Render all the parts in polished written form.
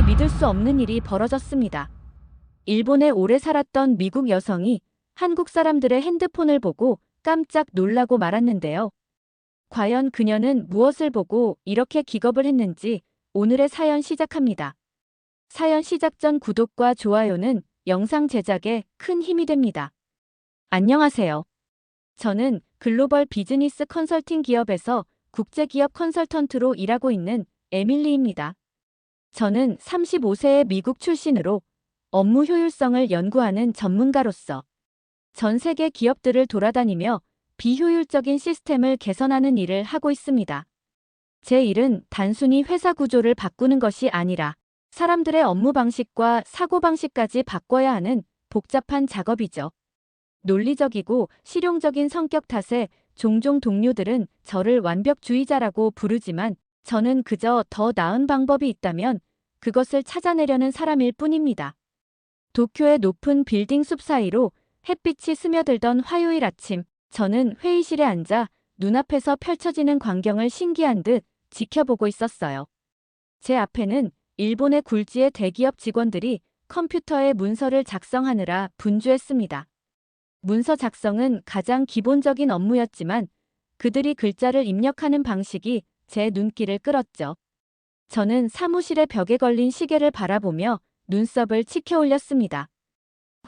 갑자기 믿을 수 없는 일이 벌어졌습니다. 일본에 오래 살았던 미국 여성이 한국 사람들의 핸드폰을 보고 깜짝 놀라고 말았는데요. 과연 그녀는 무엇을 보고 이렇게 기겁을 했는지 오늘의 사연 시작합니다. 사연 시작 전 구독과 좋아요는 영상 제작에 큰 힘이 됩니다. 안녕하세요. 저는 글로벌 비즈니스 컨설팅 기업에서 국제기업 컨설턴트로 일하고 있는 에밀리입니다. 저는 35세의 미국 출신으로 업무 효율성을 연구하는 전문가로서 전 세계 기업들을 돌아다니며 비효율적인 시스템을 개선하는 일을 하고 있습니다. 제 일은 단순히 회사 구조를 바꾸는 것이 아니라 사람들의 업무 방식과 사고방식까지 바꿔야 하는 복잡한 작업이죠. 논리적이고 실용적인 성격 탓에 종종 동료들은 저를 완벽주의자라고 부르지만 저는 그저 더 나은 방법이 있다면 그것을 찾아내려는 사람일 뿐입니다. 도쿄의 높은 빌딩 숲 사이로 햇빛이 스며들던 화요일 아침, 저는 회의실에 앉아 눈앞에서 펼쳐지는 광경을 신기한 듯 지켜보고 있었어요. 제 앞에는 일본의 굴지의 대기업 직원들이 컴퓨터에 문서를 작성하느라 분주했습니다. 문서 작성은 가장 기본적인 업무였지만 그들이 글자를 입력하는 방식이 제 눈길을 끌었죠. 저는 사무실의 벽에 걸린 시계를 바라보며 눈썹을 치켜 올렸습니다.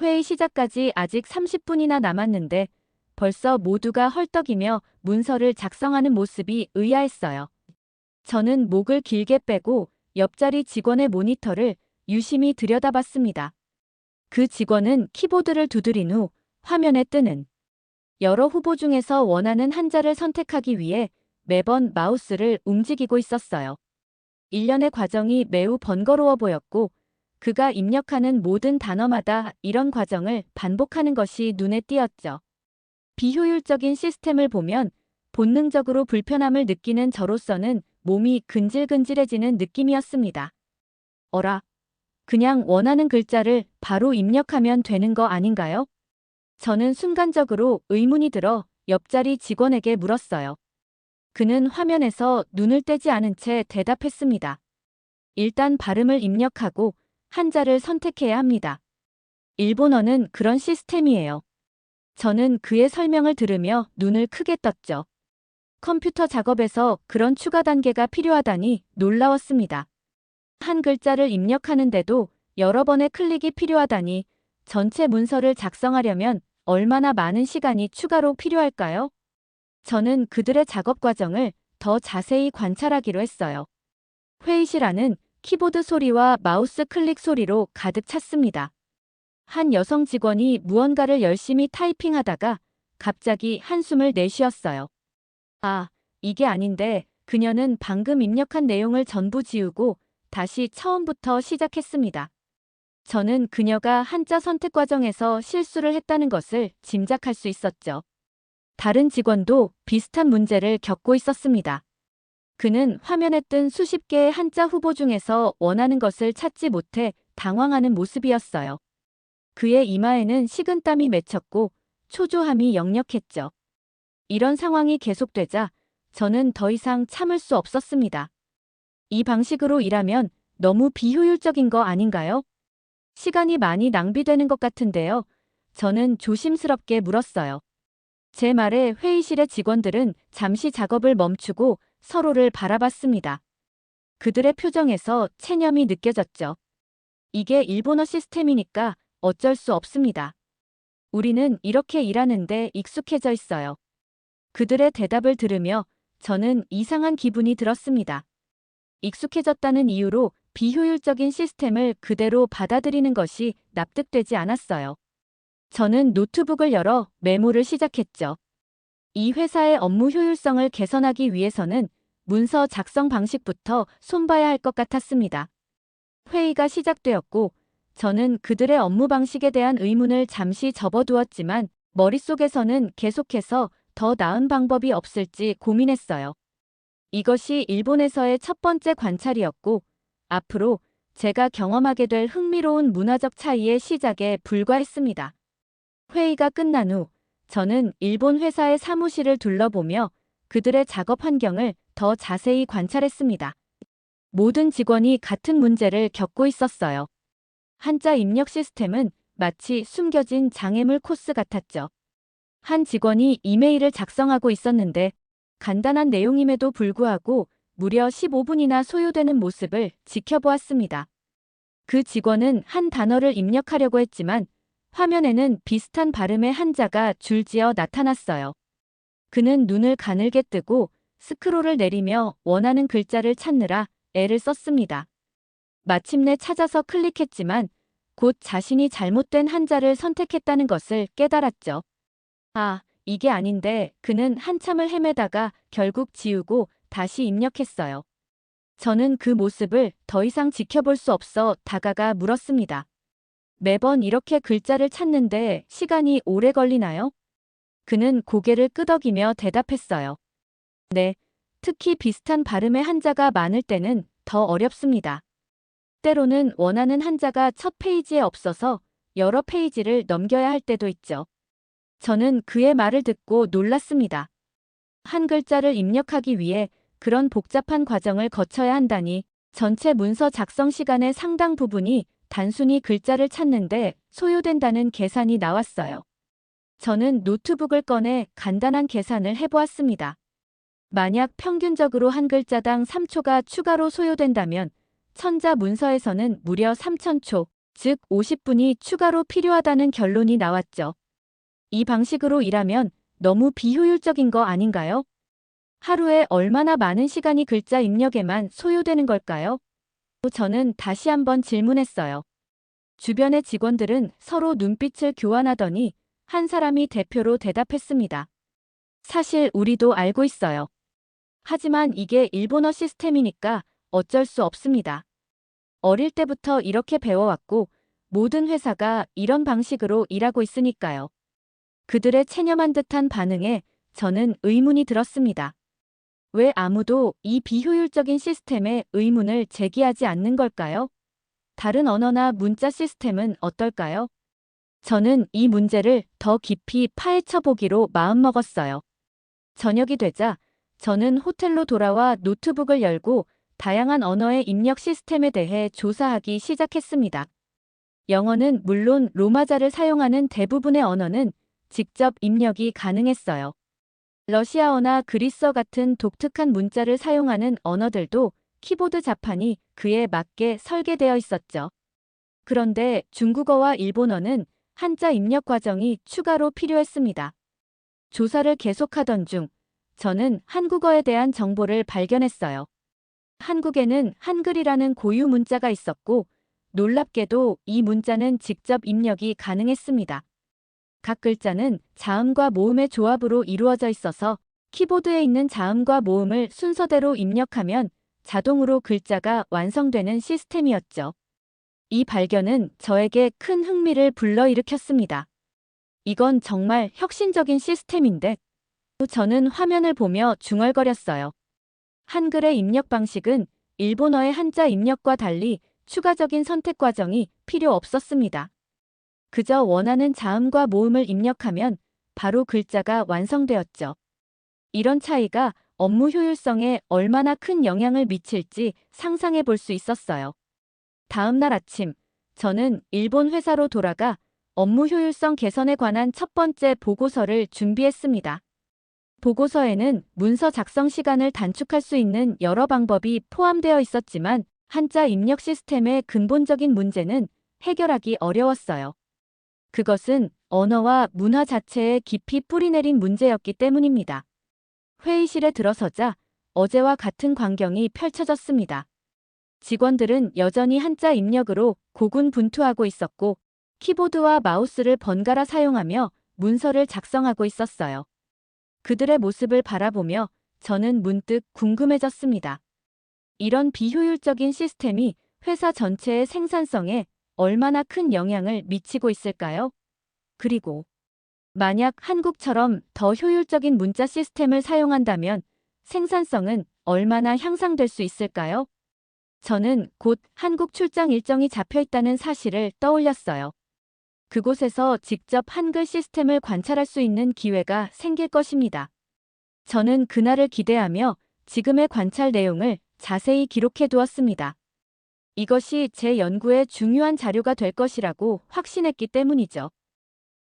회의 시작까지 아직 30분이나 남았는데 벌써 모두가 헐떡이며 문서를 작성하는 모습이 의아했어요. 저는 목을 길게 빼고 옆자리 직원의 모니터를 유심히 들여다봤습니다. 그 직원은 키보드를 두드린 후 화면에 뜨는 여러 후보 중에서 원하는 한자를 선택하기 위해 매번 마우스를 움직이고 있었어요. 일련의 과정이 매우 번거로워 보였고 그가 입력하는 모든 단어마다 이런 과정을 반복하는 것이 눈에 띄었죠. 비효율적인 시스템을 보면 본능적으로 불편함을 느끼는 저로서는 몸이 근질근질해지는 느낌이었습니다. 어라, 그냥 원하는 글자를 바로 입력하면 되는 거 아닌가요? 저는 순간적으로 의문이 들어 옆자리 직원에게 물었어요. 그는 화면에서 눈을 떼지 않은 채 대답했습니다. 일단 발음을 입력하고 한자를 선택해야 합니다. 일본어는 그런 시스템이에요. 저는 그의 설명을 들으며 눈을 크게 떴죠. 컴퓨터 작업에서 그런 추가 단계가 필요하다니 놀라웠습니다. 한 글자를 입력하는데도 여러 번의 클릭이 필요하다니 전체 문서를 작성하려면 얼마나 많은 시간이 추가로 필요할까요? 저는 그들의 작업 과정을 더 자세히 관찰하기로 했어요. 회의실 안은 키보드 소리와 마우스 클릭 소리로 가득 찼습니다. 한 여성 직원이 무언가를 열심히 타이핑하다가 갑자기 한숨을 내쉬었어요. 아, 이게 아닌데 그녀는 방금 입력한 내용을 전부 지우고 다시 처음부터 시작했습니다. 저는 그녀가 한자 선택 과정에서 실수를 했다는 것을 짐작할 수 있었죠. 다른 직원도 비슷한 문제를 겪고 있었습니다. 그는 화면에 뜬 수십 개의 한자 후보 중에서 원하는 것을 찾지 못해 당황하는 모습이었어요. 그의 이마에는 식은땀이 맺혔고 초조함이 역력했죠. 이런 상황이 계속되자 저는 더 이상 참을 수 없었습니다. 이 방식으로 일하면 너무 비효율적인 거 아닌가요? 시간이 많이 낭비되는 것 같은데요. 저는 조심스럽게 물었어요. 제 말에 회의실의 직원들은 잠시 작업을 멈추고 서로를 바라봤습니다. 그들의 표정에서 체념이 느껴졌죠. 이게 일본어 시스템이니까 어쩔 수 없습니다. 우리는 이렇게 일하는데 익숙해져 있어요. 그들의 대답을 들으며 저는 이상한 기분이 들었습니다. 익숙해졌다는 이유로 비효율적인 시스템을 그대로 받아들이는 것이 납득되지 않았어요. 저는 노트북을 열어 메모를 시작했죠. 이 회사의 업무 효율성을 개선하기 위해서는 문서 작성 방식부터 손봐야 할 것 같았습니다. 회의가 시작되었고 저는 그들의 업무 방식에 대한 의문을 잠시 접어두었지만 머릿속에서는 계속해서 더 나은 방법이 없을지 고민했어요. 이것이 일본에서의 첫 번째 관찰이었고 앞으로 제가 경험하게 될 흥미로운 문화적 차이의 시작에 불과했습니다. 회의가 끝난 후 저는 일본 회사의 사무실을 둘러보며 그들의 작업 환경을 더 자세히 관찰했습니다. 모든 직원이 같은 문제를 겪고 있었어요. 한자 입력 시스템은 마치 숨겨진 장애물 코스 같았죠. 한 직원이 이메일을 작성하고 있었는데 간단한 내용임에도 불구하고 무려 15분이나 소요되는 모습을 지켜보았습니다. 그 직원은 한 단어를 입력하려고 했지만 화면에는 비슷한 발음의 한자가 줄지어 나타났어요. 그는 눈을 가늘게 뜨고 스크롤을 내리며 원하는 글자를 찾느라 애를 썼습니다. 마침내 찾아서 클릭했지만 곧 자신이 잘못된 한자를 선택했다는 것을 깨달았죠. 아, 이게 아닌데 그는 한참을 헤매다가 결국 지우고 다시 입력했어요. 저는 그 모습을 더 이상 지켜볼 수 없어 다가가 물었습니다. 매번 이렇게 글자를 찾는데 시간이 오래 걸리나요? 그는 고개를 끄덕이며 대답했어요. 네, 특히 비슷한 발음의 한자가 많을 때는 더 어렵습니다. 때로는 원하는 한자가 첫 페이지에 없어서 여러 페이지를 넘겨야 할 때도 있죠. 저는 그의 말을 듣고 놀랐습니다. 한 글자를 입력하기 위해 그런 복잡한 과정을 거쳐야 한다니 전체 문서 작성 시간의 상당 부분이 단순히 글자를 찾는데 소요된다는 계산이 나왔어요. 저는 노트북을 꺼내 간단한 계산을 해보았습니다. 만약 평균적으로 한 글자당 3초가 추가로 소요된다면 천자 문서에서는 무려 3000초, 즉 50분이 추가로 필요하다는 결론이 나왔죠. 이 방식으로 일하면 너무 비효율적인 거 아닌가요? 하루에 얼마나 많은 시간이 글자 입력에만 소요되는 걸까요? 저는 다시 한번 질문했어요. 주변의 직원들은 서로 눈빛을 교환하더니 한 사람이 대표로 대답했습니다. 사실 우리도 알고 있어요. 하지만 이게 일본어 시스템이니까 어쩔 수 없습니다. 어릴 때부터 이렇게 배워왔고 모든 회사가 이런 방식으로 일하고 있으니까요. 그들의 체념한 듯한 반응에 저는 의문이 들었습니다. 왜 아무도 이 비효율적인 시스템에 의문을 제기하지 않는 걸까요? 다른 언어나 문자 시스템은 어떨까요? 저는 이 문제를 더 깊이 파헤쳐 보기로 마음먹었어요. 저녁이 되자 저는 호텔로 돌아와 노트북을 열고 다양한 언어의 입력 시스템에 대해 조사하기 시작했습니다. 영어는 물론 로마자를 사용하는 대부분의 언어는 직접 입력이 가능했어요. 러시아어나 그리스어 같은 독특한 문자를 사용하는 언어들도 키보드 자판이 그에 맞게 설계되어 있었죠. 그런데 중국어와 일본어는 한자 입력 과정이 추가로 필요했습니다. 조사를 계속하던 중 저는 한국어에 대한 정보를 발견했어요. 한국에는 한글이라는 고유 문자가 있었고 놀랍게도 이 문자는 직접 입력이 가능했습니다. 각 글자는 자음과 모음의 조합으로 이루어져 있어서 키보드에 있는 자음과 모음을 순서대로 입력하면 자동으로 글자가 완성되는 시스템이었죠. 이 발견은 저에게 큰 흥미를 불러일으켰습니다. 이건 정말 혁신적인 시스템인데 저는 화면을 보며 중얼거렸어요. 한글의 입력 방식은 일본어의 한자 입력과 달리 추가적인 선택 과정이 필요 없었습니다. 그저 원하는 자음과 모음을 입력하면 바로 글자가 완성되었죠. 이런 차이가 업무 효율성에 얼마나 큰 영향을 미칠지 상상해 볼 수 있었어요. 다음 날 아침, 저는 일본 회사로 돌아가 업무 효율성 개선에 관한 첫 번째 보고서를 준비했습니다. 보고서에는 문서 작성 시간을 단축할 수 있는 여러 방법이 포함되어 있었지만 한자 입력 시스템의 근본적인 문제는 해결하기 어려웠어요. 그것은 언어와 문화 자체에 깊이 뿌리내린 문제였기 때문입니다. 회의실에 들어서자 어제와 같은 광경이 펼쳐졌습니다. 직원들은 여전히 한자 입력으로 고군분투하고 있었고 키보드와 마우스를 번갈아 사용하며 문서를 작성하고 있었어요. 그들의 모습을 바라보며 저는 문득 궁금해졌습니다. 이런 비효율적인 시스템이 회사 전체의 생산성에 얼마나 큰 영향을 미치고 있을까요? 그리고 만약 한국처럼 더 효율적인 문자 시스템을 사용한다면 생산성은 얼마나 향상될 수 있을까요? 저는 곧 한국 출장 일정이 잡혀 있다는 사실을 떠올렸어요. 그곳에서 직접 한글 시스템을 관찰할 수 있는 기회가 생길 것입니다. 저는 그날을 기대하며 지금의 관찰 내용을 자세히 기록해 두었습니다. 이것이 제 연구의 중요한 자료가 될 것이라고 확신했기 때문이죠.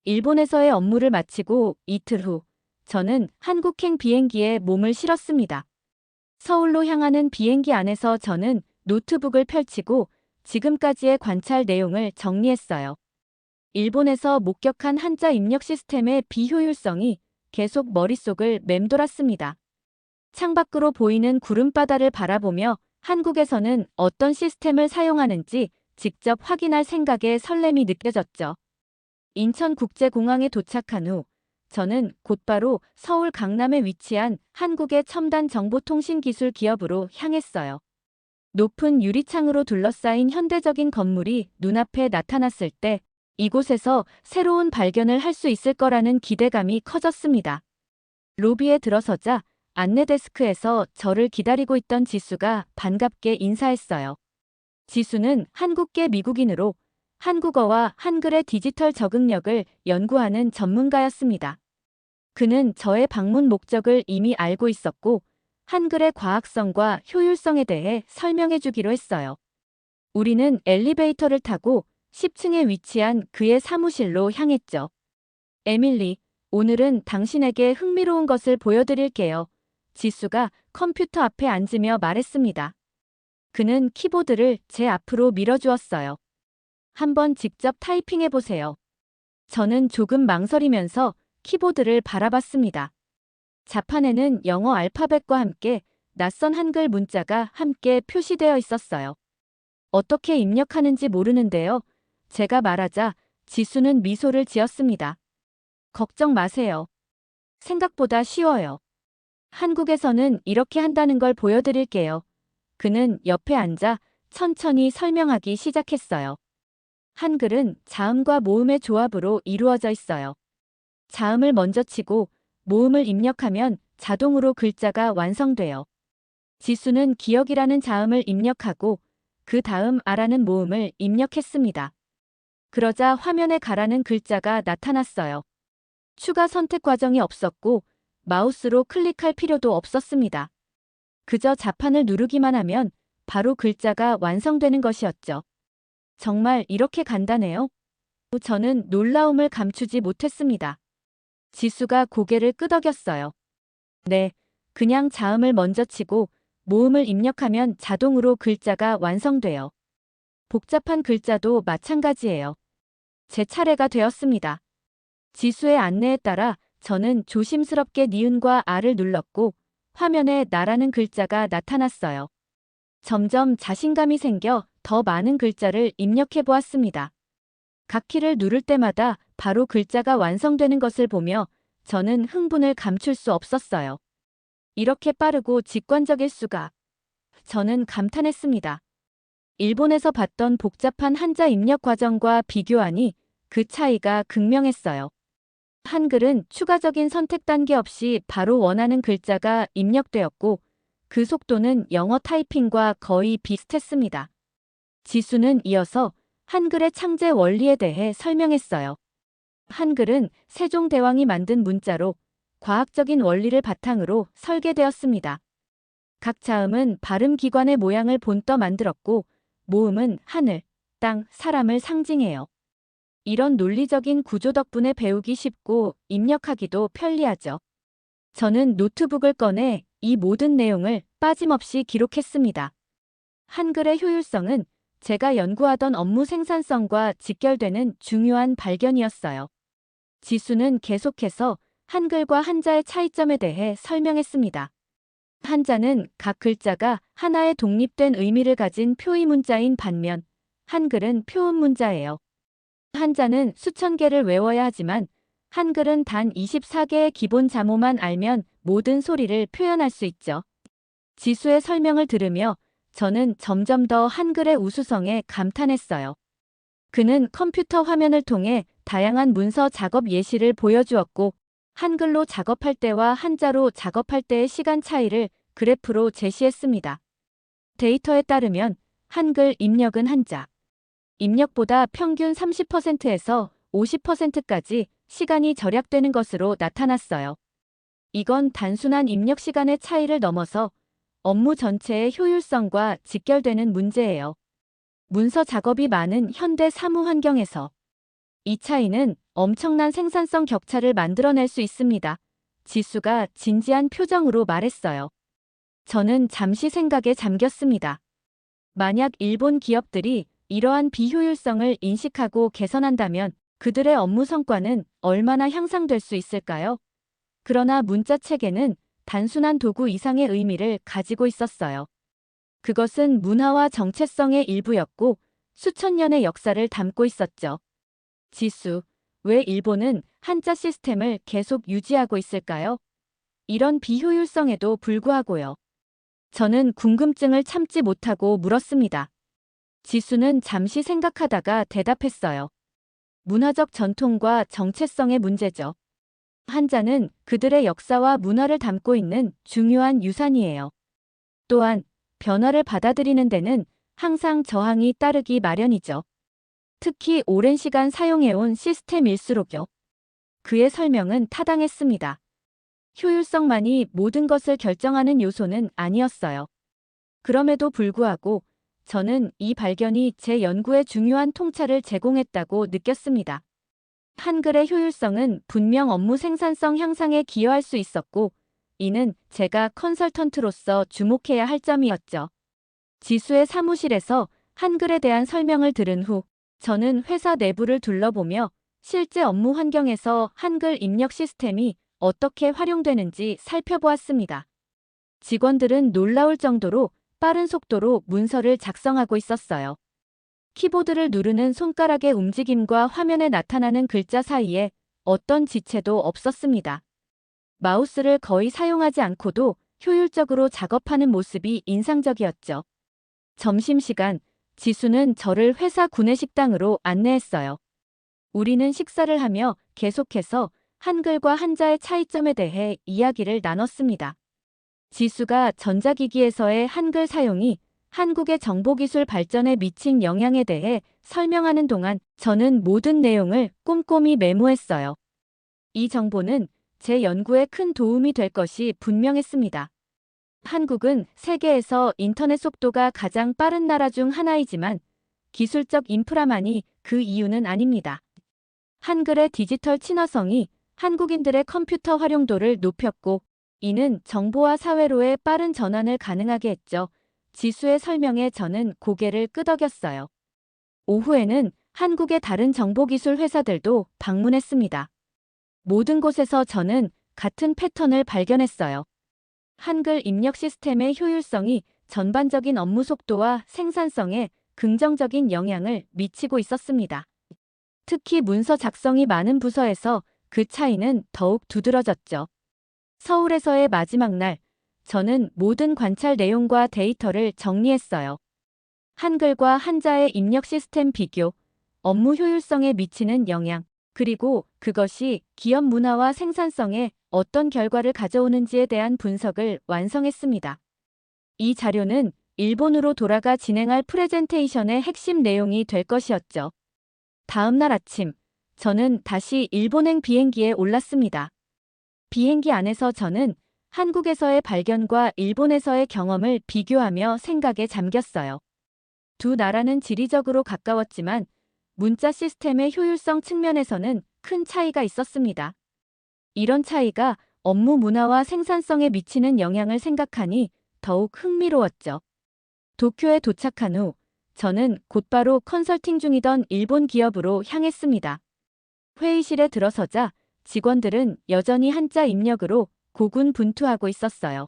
일본에서의 업무를 마치고 이틀 후, 저는 한국행 비행기에 몸을 실었습니다. 서울로 향하는 비행기 안에서 저는 노트북을 펼치고 지금까지의 관찰 내용을 정리했어요. 일본에서 목격한 한자 입력 시스템의 비효율성이 계속 머릿속을 맴돌았습니다. 창밖으로 보이는 구름바다를 바라보며 한국에서는 어떤 시스템을 사용하는지 직접 확인할 생각에 설렘이 느껴졌죠. 인천국제공항에 도착한 후 저는 곧바로 서울 강남에 위치한 한국의 첨단 정보통신기술 기업으로 향했어요. 높은 유리창으로 둘러싸인 현대적인 건물이 눈앞에 나타났을 때 이곳에서 새로운 발견을 할 수 있을 거라는 기대감이 커졌습니다. 로비에 들어서자 안내 데스크에서 저를 기다리고 있던 지수가 반갑게 인사했어요. 지수는 한국계 미국인으로 한국어와 한글의 디지털 적응력을 연구하는 전문가였습니다. 그는 저의 방문 목적을 이미 알고 있었고 한글의 과학성과 효율성에 대해 설명해 주기로 했어요. 우리는 엘리베이터를 타고 10층에 위치한 그의 사무실로 향했죠. 에밀리, 오늘은 당신에게 흥미로운 것을 보여드릴게요. 지수가 컴퓨터 앞에 앉으며 말했습니다. 그는 키보드를 제 앞으로 밀어주었어요. 한번 직접 타이핑해 보세요. 저는 조금 망설이면서 키보드를 바라봤습니다. 자판에는 영어 알파벳과 함께 낯선 한글 문자가 함께 표시되어 있었어요. 어떻게 입력하는지 모르는데요. 제가 말하자 지수는 미소를 지었습니다. 걱정 마세요. 생각보다 쉬워요. 한국에서는 이렇게 한다는 걸 보여드릴게요. 그는 옆에 앉아 천천히 설명하기 시작했어요. 한글은 자음과 모음의 조합으로 이루어져 있어요. 자음을 먼저 치고 모음을 입력하면 자동으로 글자가 완성돼요. 지수는 기억이라는 자음을 입력하고 그 다음 아라는 모음을 입력했습니다. 그러자 화면에 가라는 글자가 나타났어요. 추가 선택 과정이 없었고 마우스로 클릭할 필요도 없었습니다. 그저 자판을 누르기만 하면 바로 글자가 완성되는 것이었죠. 정말 이렇게 간단해요? 저는 놀라움을 감추지 못했습니다. 지수가 고개를 끄덕였어요. 네, 그냥 자음을 먼저 치고 모음을 입력하면 자동으로 글자가 완성돼요. 복잡한 글자도 마찬가지예요. 제 차례가 되었습니다. 지수의 안내에 따라 저는 조심스럽게 니은과 아를 눌렀고 화면에 나라는 글자가 나타났어요. 점점 자신감이 생겨 더 많은 글자를 입력해 보았습니다. 각 키를 누를 때마다 바로 글자가 완성되는 것을 보며 저는 흥분을 감출 수 없었어요. 이렇게 빠르고 직관적일 수가. 저는 감탄했습니다. 일본에서 봤던 복잡한 한자 입력 과정과 비교하니 그 차이가 극명했어요. 한글은 추가적인 선택 단계 없이 바로 원하는 글자가 입력되었고 그 속도는 영어 타이핑과 거의 비슷했습니다. 지수는 이어서 한글의 창제 원리에 대해 설명했어요. 한글은 세종대왕이 만든 문자로 과학적인 원리를 바탕으로 설계되었습니다. 각 자음은 발음 기관의 모양을 본떠 만들었고 모음은 하늘, 땅, 사람을 상징해요. 이런 논리적인 구조 덕분에 배우기 쉽고 입력하기도 편리하죠. 저는 노트북을 꺼내 이 모든 내용을 빠짐없이 기록했습니다. 한글의 효율성은 제가 연구하던 업무 생산성과 직결되는 중요한 발견이었어요. 지수는 계속해서 한글과 한자의 차이점에 대해 설명했습니다. 한자는 각 글자가 하나의 독립된 의미를 가진 표의 문자인 반면 한글은 표음 문자예요. 한자는 수천 개를 외워야 하지만 한글은 단 24개의 기본 자모만 알면 모든 소리를 표현할 수 있죠. 지수의 설명을 들으며 저는 점점 더 한글의 우수성에 감탄했어요. 그는 컴퓨터 화면을 통해 다양한 문서 작업 예시를 보여주었고 한글로 작업할 때와 한자로 작업할 때의 시간 차이를 그래프로 제시했습니다. 데이터에 따르면 한글 입력은 한자 입력보다 평균 30%에서 50%까지 시간이 절약되는 것으로 나타났어요. 이건 단순한 입력 시간의 차이를 넘어서 업무 전체의 효율성과 직결되는 문제예요. 문서 작업이 많은 현대 사무 환경에서 이 차이는 엄청난 생산성 격차를 만들어낼 수 있습니다. 지수가 진지한 표정으로 말했어요. 저는 잠시 생각에 잠겼습니다. 만약 일본 기업들이 이러한 비효율성을 인식하고 개선한다면 그들의 업무 성과는 얼마나 향상될 수 있을까요? 그러나 문자 체계는 단순한 도구 이상의 의미를 가지고 있었어요. 그것은 문화와 정체성의 일부였고 수천 년의 역사를 담고 있었죠. 지수, 왜 일본은 한자 시스템을 계속 유지하고 있을까요? 이런 비효율성에도 불구하고요. 저는 궁금증을 참지 못하고 물었습니다. 지수는 잠시 생각하다가 대답했어요. 문화적 전통과 정체성의 문제죠. 한자는 그들의 역사와 문화를 담고 있는 중요한 유산이에요. 또한 변화를 받아들이는 데는 항상 저항이 따르기 마련이죠. 특히 오랜 시간 사용해온 시스템일수록요. 그의 설명은 타당했습니다. 효율성만이 모든 것을 결정하는 요소는 아니었어요. 그럼에도 불구하고 저는 이 발견이 제 연구에 중요한 통찰을 제공했다고 느꼈습니다. 한글의 효율성은 분명 업무 생산성 향상에 기여할 수 있었고, 이는 제가 컨설턴트로서 주목해야 할 점이었죠. 지수의 사무실에서 한글에 대한 설명을 들은 후, 저는 회사 내부를 둘러보며 실제 업무 환경에서 한글 입력 시스템이 어떻게 활용되는지 살펴보았습니다. 직원들은 놀라울 정도로 빠른 속도로 문서를 작성하고 있었어요. 키보드를 누르는 손가락의 움직임과 화면에 나타나는 글자 사이에 어떤 지체도 없었습니다. 마우스를 거의 사용하지 않고도 효율적으로 작업하는 모습이 인상적이었죠. 점심시간, 지수는 저를 회사 구내식당으로 안내했어요. 우리는 식사를 하며 계속해서 한글과 한자의 차이점에 대해 이야기를 나눴습니다. 지수가 전자기기에서의 한글 사용이 한국의 정보기술 발전에 미친 영향에 대해 설명하는 동안 저는 모든 내용을 꼼꼼히 메모했어요. 이 정보는 제 연구에 큰 도움이 될 것이 분명했습니다. 한국은 세계에서 인터넷 속도가 가장 빠른 나라 중 하나이지만 기술적 인프라만이 그 이유는 아닙니다. 한글의 디지털 친화성이 한국인들의 컴퓨터 활용도를 높였고, 이는 정보와 사회로의 빠른 전환을 가능하게 했죠. 지수의 설명에 저는 고개를 끄덕였어요. 오후에는 한국의 다른 정보기술 회사들도 방문했습니다. 모든 곳에서 저는 같은 패턴을 발견했어요. 한글 입력 시스템의 효율성이 전반적인 업무 속도와 생산성에 긍정적인 영향을 미치고 있었습니다. 특히 문서 작성이 많은 부서에서 그 차이는 더욱 두드러졌죠. 서울에서의 마지막 날, 저는 모든 관찰 내용과 데이터를 정리했어요. 한글과 한자의 입력 시스템 비교, 업무 효율성에 미치는 영향, 그리고 그것이 기업 문화와 생산성에 어떤 결과를 가져오는지에 대한 분석을 완성했습니다. 이 자료는 일본으로 돌아가 진행할 프레젠테이션의 핵심 내용이 될 것이었죠. 다음 날 아침, 저는 다시 일본행 비행기에 올랐습니다. 비행기 안에서 저는 한국에서의 발견과 일본에서의 경험을 비교하며 생각에 잠겼어요. 두 나라는 지리적으로 가까웠지만 문자 시스템의 효율성 측면에서는 큰 차이가 있었습니다. 이런 차이가 업무 문화와 생산성에 미치는 영향을 생각하니 더욱 흥미로웠죠. 도쿄에 도착한 후 저는 곧바로 컨설팅 중이던 일본 기업으로 향했습니다. 회의실에 들어서자 직원들은 여전히 한자 입력으로 고군분투하고 있었어요.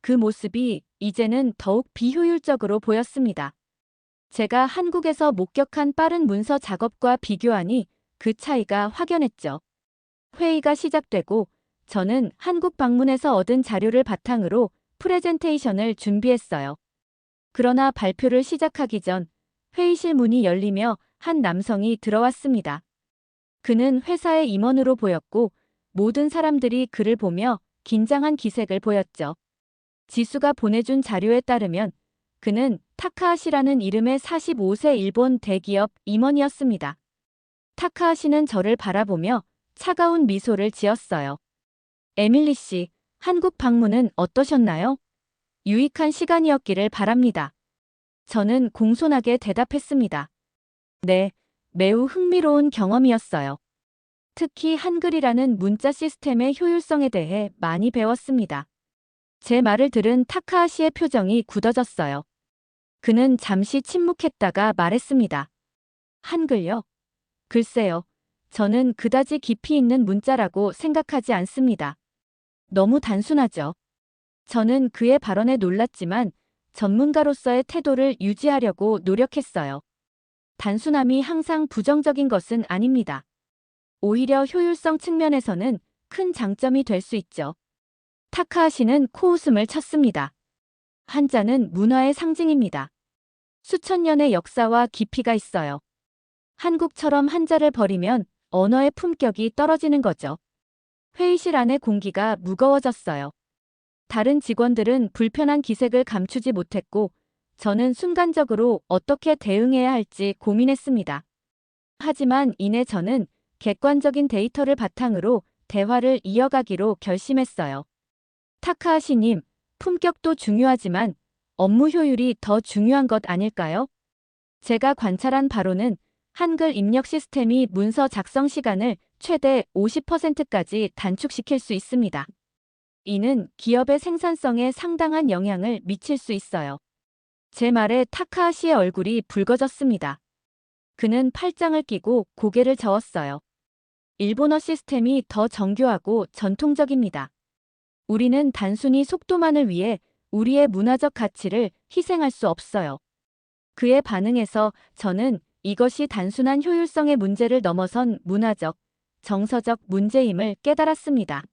그 모습이 이제는 더욱 비효율적으로 보였습니다. 제가 한국에서 목격한 빠른 문서 작업과 비교하니 그 차이가 확연했죠. 회의가 시작되고 저는 한국 방문에서 얻은 자료를 바탕으로 프레젠테이션을 준비했어요. 그러나 발표를 시작하기 전 회의실 문이 열리며 한 남성이 들어왔습니다. 그는 회사의 임원으로 보였고 모든 사람들이 그를 보며 긴장한 기색을 보였죠. 지수가 보내준 자료에 따르면 그는 타카하시라는 이름의 45세 일본 대기업 임원이었습니다. 타카하시는 저를 바라보며 차가운 미소를 지었어요. 에밀리 씨, 한국 방문은 어떠셨나요? 유익한 시간이었기를 바랍니다. 저는 공손하게 대답했습니다. 네, 매우 흥미로운 경험이었어요. 특히 한글이라는 문자 시스템의 효율성에 대해 많이 배웠습니다. 제 말을 들은 타카하시의 표정이 굳어졌어요. 그는 잠시 침묵했다가 말했습니다. 한글요? 글쎄요. 저는 그다지 깊이 있는 문자라고 생각하지 않습니다. 너무 단순하죠. 저는 그의 발언에 놀랐지만 전문가로서의 태도를 유지하려고 노력했어요. 단순함이 항상 부정적인 것은 아닙니다. 오히려 효율성 측면에서는 큰 장점이 될 수 있죠. 타카하시는 코웃음을 쳤습니다. 한자는 문화의 상징입니다. 수천 년의 역사와 깊이가 있어요. 한국처럼 한자를 버리면 언어의 품격이 떨어지는 거죠. 회의실 안의 공기가 무거워졌어요. 다른 직원들은 불편한 기색을 감추지 못했고, 저는 순간적으로 어떻게 대응해야 할지 고민했습니다. 하지만 이내 저는 객관적인 데이터를 바탕으로 대화를 이어가기로 결심했어요. 타카하시님, 품격도 중요하지만 업무 효율이 더 중요한 것 아닐까요? 제가 관찰한 바로는 한글 입력 시스템이 문서 작성 시간을 최대 50%까지 단축시킬 수 있습니다. 이는 기업의 생산성에 상당한 영향을 미칠 수 있어요. 제 말에 타카하시의 얼굴이 붉어졌습니다. 그는 팔짱을 끼고 고개를 저었어요. 일본어 시스템이 더 정교하고 전통적입니다. 우리는 단순히 속도만을 위해 우리의 문화적 가치를 희생할 수 없어요. 그의 반응에서 저는 이것이 단순한 효율성의 문제를 넘어선 문화적, 정서적 문제임을 깨달았습니다.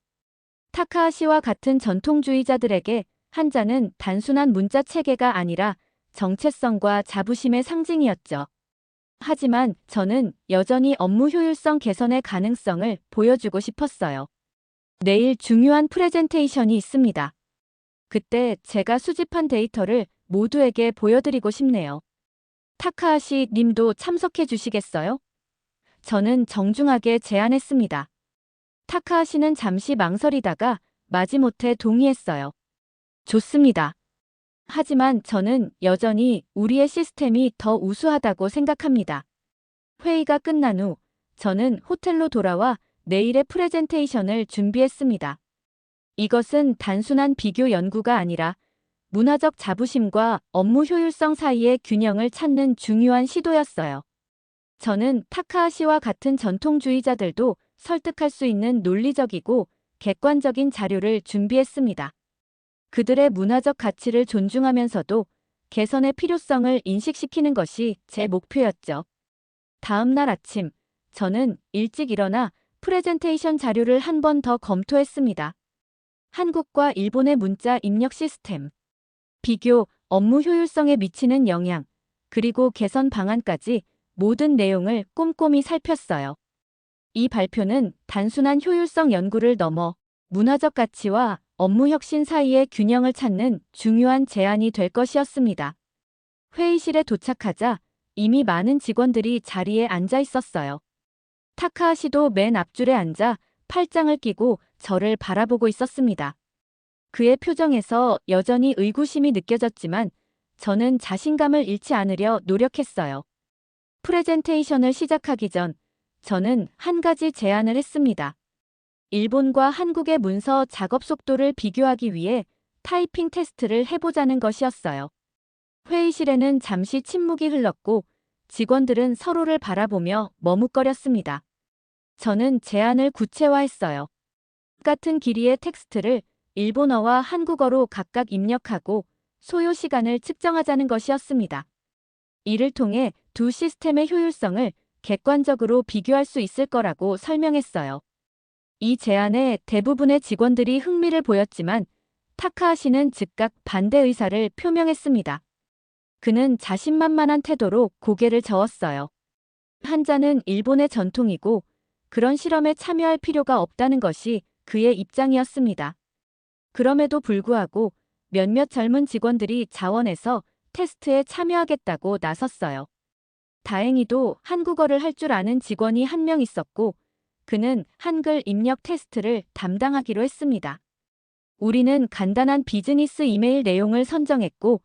타카하시와 같은 전통주의자들에게 한자는 단순한 문자 체계가 아니라 정체성과 자부심의 상징이었죠. 하지만 저는 여전히 업무 효율성 개선의 가능성을 보여주고 싶었어요. 내일 중요한 프레젠테이션이 있습니다. 그때 제가 수집한 데이터를 모두에게 보여드리고 싶네요. 타카하시 님도 참석해 주시겠어요? 저는 정중하게 제안했습니다. 타카하시는 잠시 망설이다가 마지못해 동의했어요. 좋습니다. 하지만 저는 여전히 우리의 시스템이 더 우수하다고 생각합니다. 회의가 끝난 후 저는 호텔로 돌아와 내일의 프레젠테이션을 준비했습니다. 이것은 단순한 비교 연구가 아니라 문화적 자부심과 업무 효율성 사이의 균형을 찾는 중요한 시도였어요. 저는 타카하시와 같은 전통주의자들도 설득할 수 있는 논리적이고 객관적인 자료를 준비했습니다. 그들의 문화적 가치를 존중하면서도 개선의 필요성을 인식시키는 것이 제 목표였죠. 다음 날 아침, 저는 일찍 일어나 프레젠테이션 자료를 한 번 더 검토했습니다. 한국과 일본의 문자 입력 시스템, 비교, 업무 효율성에 미치는 영향, 그리고 개선 방안까지 모든 내용을 꼼꼼히 살폈어요. 이 발표는 단순한 효율성 연구를 넘어 문화적 가치와 업무 혁신 사이의 균형을 찾는 중요한 제안이 될 것이었습니다. 회의실에 도착하자 이미 많은 직원들이 자리에 앉아 있었어요. 타카하시도 맨 앞줄에 앉아 팔짱을 끼고 저를 바라보고 있었습니다. 그의 표정에서 여전히 의구심이 느껴졌지만 저는 자신감을 잃지 않으려 노력했어요. 프레젠테이션을 시작하기 전 저는 한 가지 제안을 했습니다. 일본과 한국의 문서 작업 속도를 비교하기 위해 타이핑 테스트를 해보자는 것이었어요. 회의실에는 잠시 침묵이 흘렀고 직원들은 서로를 바라보며 머뭇거렸습니다. 저는 제안을 구체화했어요. 같은 길이의 텍스트를 일본어와 한국어로 각각 입력하고 소요 시간을 측정하자는 것이었습니다. 이를 통해 두 시스템의 효율성을 객관적으로 비교할 수 있을 거라고 설명했어요. 이 제안에 대부분의 직원들이 흥미를 보였지만 타카하시는 즉각 반대 의사를 표명했습니다. 그는 자신만만한 태도로 고개를 저었어요. 한자는 일본의 전통이고 그런 실험에 참여할 필요가 없다는 것이 그의 입장이었습니다. 그럼에도 불구하고 몇몇 젊은 직원들이 자원해서 테스트에 참여하겠다고 나섰어요. 다행히도 한국어를 할 줄 아는 직원이 한 명 있었고 그는 한글 입력 테스트를 담당하기로 했습니다. 우리는 간단한 비즈니스 이메일 내용을 선정했고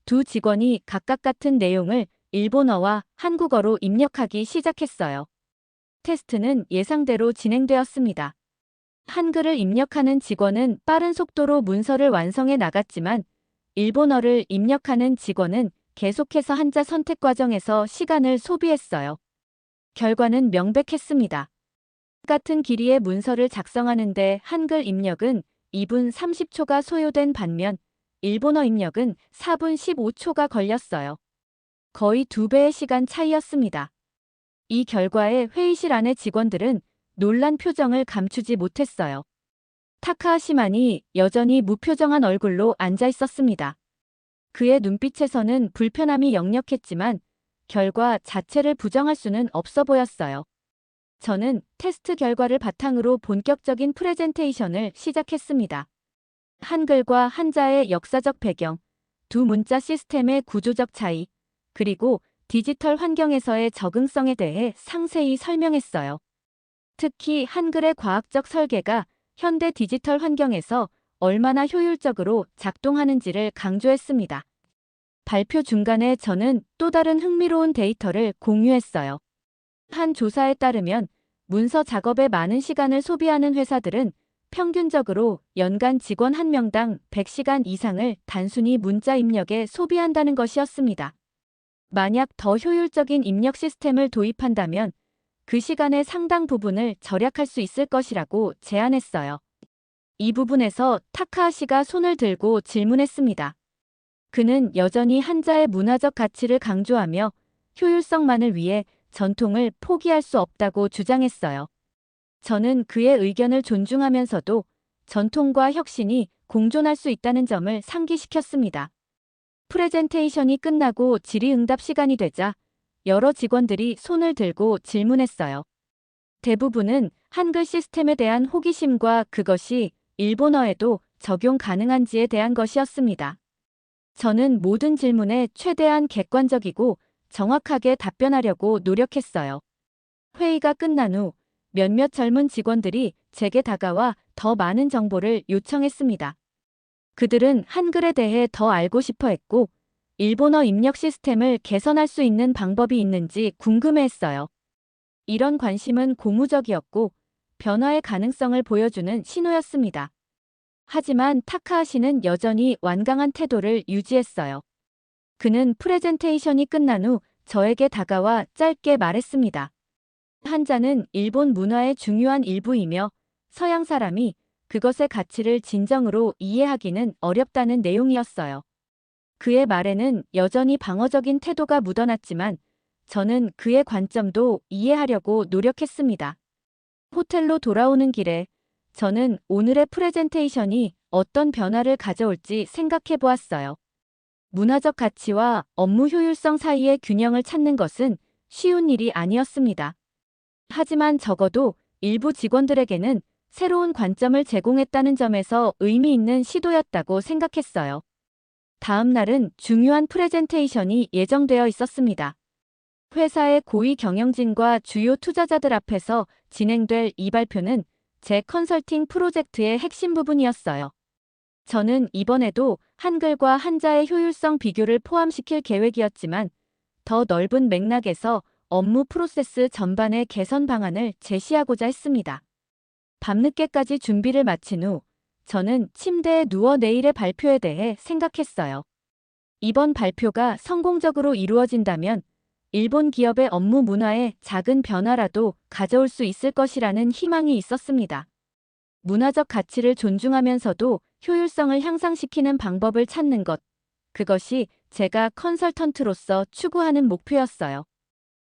두 직원이 각각 같은 내용을 일본어와 한국어로 입력하기 시작했어요. 테스트는 예상대로 진행되었습니다. 한글을 입력하는 직원은 빠른 속도로 문서를 완성해 나갔지만 일본어를 입력하는 직원은 계속해서 한자 선택 과정에서 시간을 소비했어요. 결과는 명백했습니다. 같은 길이의 문서를 작성하는데 한글 입력은 2분 30초가 소요된 반면 일본어 입력은 4분 15초가 걸렸어요. 거의 2배의 시간 차이였습니다. 이 결과에 회의실 안의 직원들은 놀란 표정을 감추지 못했어요. 타카하시만이 여전히 무표정한 얼굴로 앉아 있었습니다. 그의 눈빛에서는 불편함이 역력했지만 결과 자체를 부정할 수는 없어 보였어요. 저는 테스트 결과를 바탕으로 본격적인 프레젠테이션을 시작했습니다. 한글과 한자의 역사적 배경, 두 문자 시스템의 구조적 차이, 그리고 디지털 환경에서의 적응성에 대해 상세히 설명했어요. 특히 한글의 과학적 설계가 현대 디지털 환경에서 얼마나 효율적으로 작동하는지를 강조했습니다. 발표 중간에 저는 또 다른 흥미로운 데이터를 공유했어요. 한 조사에 따르면 문서 작업에 많은 시간을 소비하는 회사들은 평균적으로 연간 직원 1명당 100시간 이상을 단순히 문자 입력에 소비한다는 것이었습니다. 만약 더 효율적인 입력 시스템을 도입한다면 그 시간의 상당 부분을 절약할 수 있을 것이라고 제안했어요. 이 부분에서 타카하시가 손을 들고 질문했습니다. 그는 여전히 한자의 문화적 가치를 강조하며 효율성만을 위해 전통을 포기할 수 없다고 주장했어요. 저는 그의 의견을 존중하면서도 전통과 혁신이 공존할 수 있다는 점을 상기시켰습니다. 프레젠테이션이 끝나고 질의응답 시간이 되자 여러 직원들이 손을 들고 질문했어요. 대부분은 한글 시스템에 대한 호기심과 그것이 일본어에도 적용 가능한지에 대한 것이었습니다. 저는 모든 질문에 최대한 객관적이고 정확하게 답변하려고 노력했어요. 회의가 끝난 후 몇몇 젊은 직원들이 제게 다가와 더 많은 정보를 요청했습니다. 그들은 한글에 대해 더 알고 싶어 했고, 일본어 입력 시스템을 개선할 수 있는 방법이 있는지 궁금해했어요. 이런 관심은 고무적이었고, 변화의 가능성을 보여주는 신호였습니다. 하지만 타카하시는 여전히 완강한 태도를 유지했어요. 그는 프레젠테이션이 끝난 후 저에게 다가와 짧게 말했습니다. 한자는 일본 문화의 중요한 일부이며 서양 사람이 그것의 가치를 진정으로 이해하기는 어렵다는 내용이었어요. 그의 말에는 여전히 방어적인 태도가 묻어났지만 저는 그의 관점도 이해하려고 노력했습니다. 호텔로 돌아오는 길에 저는 오늘의 프레젠테이션이 어떤 변화를 가져올지 생각해 보았어요. 문화적 가치와 업무 효율성 사이의 균형을 찾는 것은 쉬운 일이 아니었습니다. 하지만 적어도 일부 직원들에게는 새로운 관점을 제공했다는 점에서 의미 있는 시도였다고 생각했어요. 다음 날은 중요한 프레젠테이션이 예정되어 있었습니다. 회사의 고위 경영진과 주요 투자자들 앞에서 진행될 이 발표는 제 컨설팅 프로젝트의 핵심 부분이었어요. 저는 이번에도 한글과 한자의 효율성 비교를 포함시킬 계획이었지만 더 넓은 맥락에서 업무 프로세스 전반의 개선 방안을 제시하고자 했습니다. 밤늦게까지 준비를 마친 후 저는 침대에 누워 내일의 발표에 대해 생각했어요. 이번 발표가 성공적으로 이루어진다면 일본 기업의 업무 문화에 작은 변화라도 가져올 수 있을 것이라는 희망이 있었습니다. 문화적 가치를 존중하면서도 효율성을 향상시키는 방법을 찾는 것, 그것이 제가 컨설턴트로서 추구하는 목표였어요.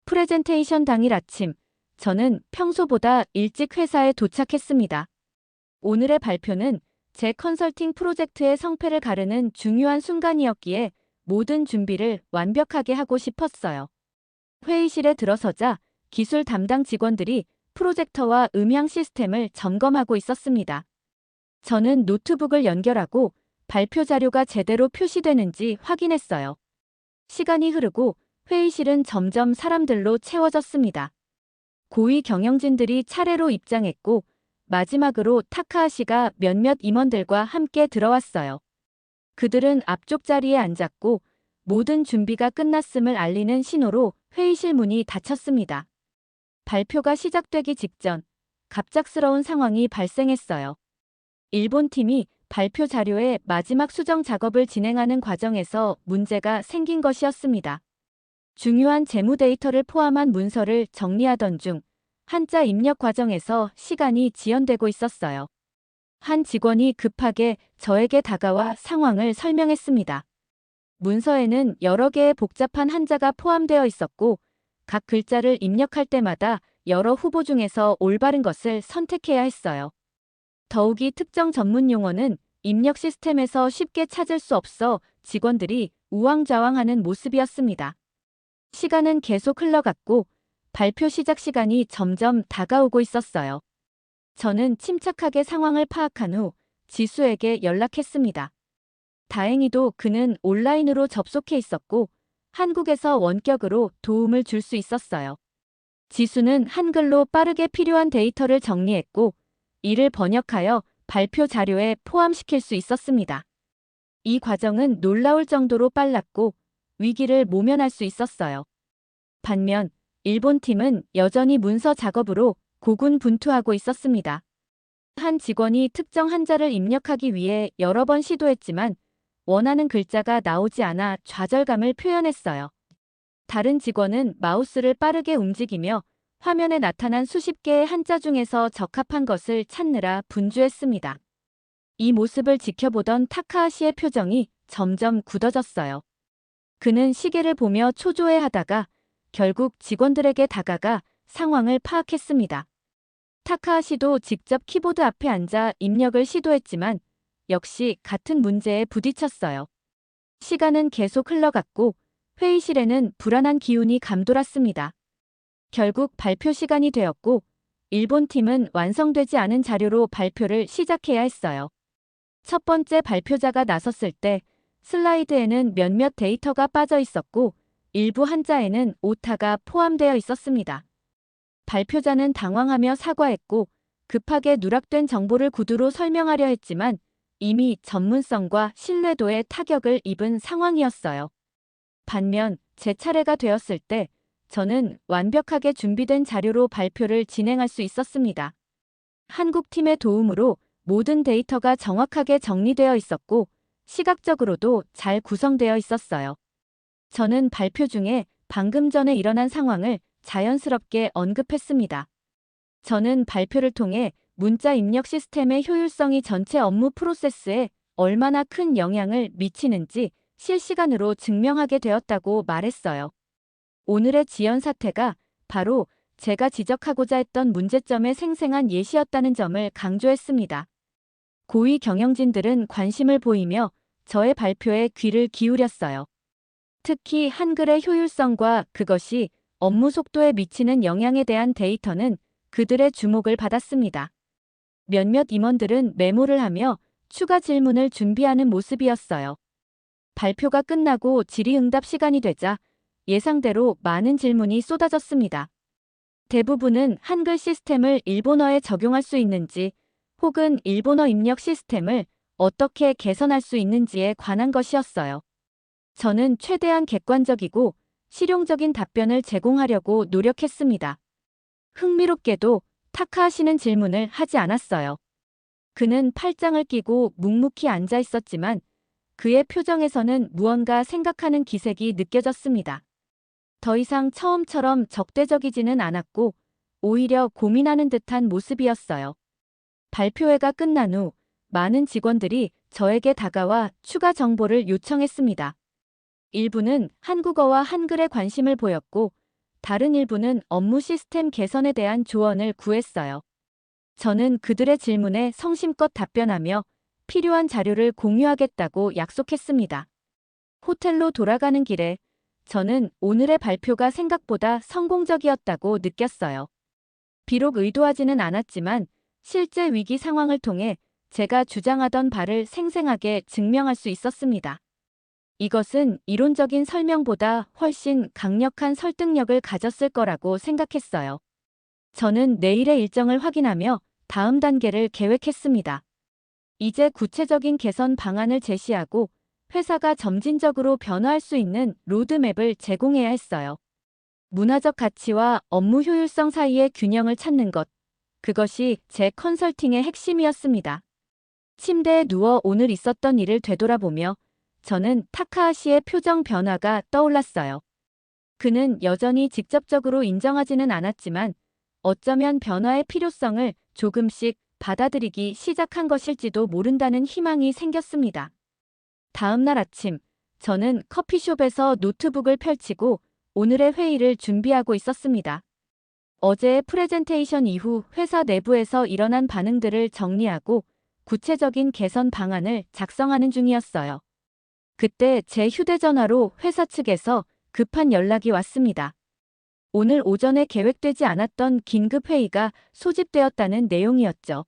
프레젠테이션 당일 아침, 저는 평소보다 일찍 회사에 도착했습니다. 오늘의 발표는 제 컨설팅 프로젝트의 성패를 가르는 중요한 순간이었기에 모든 준비를 완벽하게 하고 싶었어요. 회의실에 들어서자 기술 담당 직원들이 프로젝터와 음향 시스템을 점검하고 있었습니다. 저는 노트북을 연결하고 발표 자료가 제대로 표시되는지 확인했어요. 시간이 흐르고 회의실은 점점 사람들로 채워졌습니다. 고위 경영진들이 차례로 입장했고 마지막으로 타카하시가 몇몇 임원들과 함께 들어왔어요. 그들은 앞쪽 자리에 앉았고 모든 준비가 끝났음을 알리는 신호로 회의실 문이 닫혔습니다. 발표가 시작되기 직전 갑작스러운 상황이 발생했어요. 일본 팀이 발표 자료의 마지막 수정 작업을 진행하는 과정에서 문제가 생긴 것이었습니다. 중요한 재무 데이터를 포함한 문서를 정리하던 중 한자 입력 과정에서 시간이 지연되고 있었어요. 한 직원이 급하게 저에게 다가와 상황을 설명했습니다. 문서에는 여러 개의 복잡한 한자가 포함되어 있었고 각 글자를 입력할 때마다 여러 후보 중에서 올바른 것을 선택해야 했어요. 더욱이 특정 전문 용어는 입력 시스템에서 쉽게 찾을 수 없어 직원들이 우왕좌왕하는 모습이었습니다. 시간은 계속 흘러갔고 발표 시작 시간이 점점 다가오고 있었어요. 저는 침착하게 상황을 파악한 후 지수에게 연락했습니다. 다행히도 그는 온라인으로 접속해 있었고 한국에서 원격으로 도움을 줄 수 있었어요. 지수는 한글로 빠르게 필요한 데이터를 정리했고 이를 번역하여 발표 자료에 포함시킬 수 있었습니다. 이 과정은 놀라울 정도로 빨랐고 위기를 모면할 수 있었어요. 반면 일본 팀은 여전히 문서 작업으로 고군분투하고 있었습니다. 한 직원이 특정 한자를 입력하기 위해 여러 번 시도했지만 원하는 글자가 나오지 않아 좌절감을 표현했어요. 다른 직원은 마우스를 빠르게 움직이며 화면에 나타난 수십 개의 한자 중에서 적합한 것을 찾느라 분주했습니다. 이 모습을 지켜보던 타카하시의 표정이 점점 굳어졌어요. 그는 시계를 보며 초조해하다가 결국 직원들에게 다가가 상황을 파악했습니다. 타카하시도 직접 키보드 앞에 앉아 입력을 시도했지만 역시 같은 문제에 부딪혔어요. 시간은 계속 흘러갔고 회의실에는 불안한 기운이 감돌았습니다. 결국 발표 시간이 되었고 일본 팀은 완성되지 않은 자료로 발표를 시작해야 했어요. 첫 번째 발표자가 나섰을 때 슬라이드에는 몇몇 데이터가 빠져 있었고 일부 한자에는 오타가 포함되어 있었습니다. 발표자는 당황하며 사과했고 급하게 누락된 정보를 구두로 설명하려 했지만 이미 전문성과 신뢰도에 타격을 입은 상황이었어요. 반면 제 차례가 되었을 때 저는 완벽하게 준비된 자료로 발표를 진행할 수 있었습니다. 한국팀의 도움으로 모든 데이터가 정확하게 정리되어 있었고 시각적으로도 잘 구성되어 있었어요. 저는 발표 중에 방금 전에 일어난 상황을 자연스럽게 언급했습니다. 저는 발표를 통해 문자 입력 시스템의 효율성이 전체 업무 프로세스에 얼마나 큰 영향을 미치는지 실시간으로 증명하게 되었다고 말했어요. 오늘의 지연 사태가 바로 제가 지적하고자 했던 문제점의 생생한 예시였다는 점을 강조했습니다. 고위 경영진들은 관심을 보이며 저의 발표에 귀를 기울였어요. 특히 한글의 효율성과 그것이 업무 속도에 미치는 영향에 대한 데이터는 그들의 주목을 받았습니다. 몇몇 임원들은 메모를 하며 추가 질문을 준비하는 모습이었어요. 발표가 끝나고 질의응답 시간이 되자 예상대로 많은 질문이 쏟아졌습니다. 대부분은 한글 시스템을 일본어에 적용할 수 있는지 혹은 일본어 입력 시스템을 어떻게 개선할 수 있는지에 관한 것이었어요. 저는 최대한 객관적이고 실용적인 답변을 제공하려고 노력했습니다. 흥미롭게도 타카하시는 질문을 하지 않았어요. 그는 팔짱을 끼고 묵묵히 앉아 있었지만 그의 표정에서는 무언가 생각하는 기색이 느껴졌습니다. 더 이상 처음처럼 적대적이지는 않았고 오히려 고민하는 듯한 모습이었어요. 발표회가 끝난 후 많은 직원들이 저에게 다가와 추가 정보를 요청했습니다. 일부는 한국어와 한글에 관심을 보였고 다른 일부는 업무 시스템 개선에 대한 조언을 구했어요. 저는 그들의 질문에 성심껏 답변하며 필요한 자료를 공유하겠다고 약속했습니다. 호텔로 돌아가는 길에 저는 오늘의 발표가 생각보다 성공적이었다고 느꼈어요. 비록 의도하지는 않았지만 실제 위기 상황을 통해 제가 주장하던 바를 생생하게 증명할 수 있었습니다. 이것은 이론적인 설명보다 훨씬 강력한 설득력을 가졌을 거라고 생각했어요. 저는 내일의 일정을 확인하며 다음 단계를 계획했습니다. 이제 구체적인 개선 방안을 제시하고 회사가 점진적으로 변화할 수 있는 로드맵을 제공해야 했어요. 문화적 가치와 업무 효율성 사이의 균형을 찾는 것. 그것이 제 컨설팅의 핵심이었습니다. 침대에 누워 오늘 있었던 일을 되돌아보며 저는 타카하시의 표정 변화가 떠올랐어요. 그는 여전히 직접적으로 인정하지는 않았지만 어쩌면 변화의 필요성을 조금씩 받아들이기 시작한 것일지도 모른다는 희망이 생겼습니다. 다음 날 아침, 저는 커피숍에서 노트북을 펼치고 오늘의 회의를 준비하고 있었습니다. 어제의 프레젠테이션 이후 회사 내부에서 일어난 반응들을 정리하고 구체적인 개선 방안을 작성하는 중이었어요. 그때 제 휴대전화로 회사 측에서 급한 연락이 왔습니다. 오늘 오전에 계획되지 않았던 긴급 회의가 소집되었다는 내용이었죠.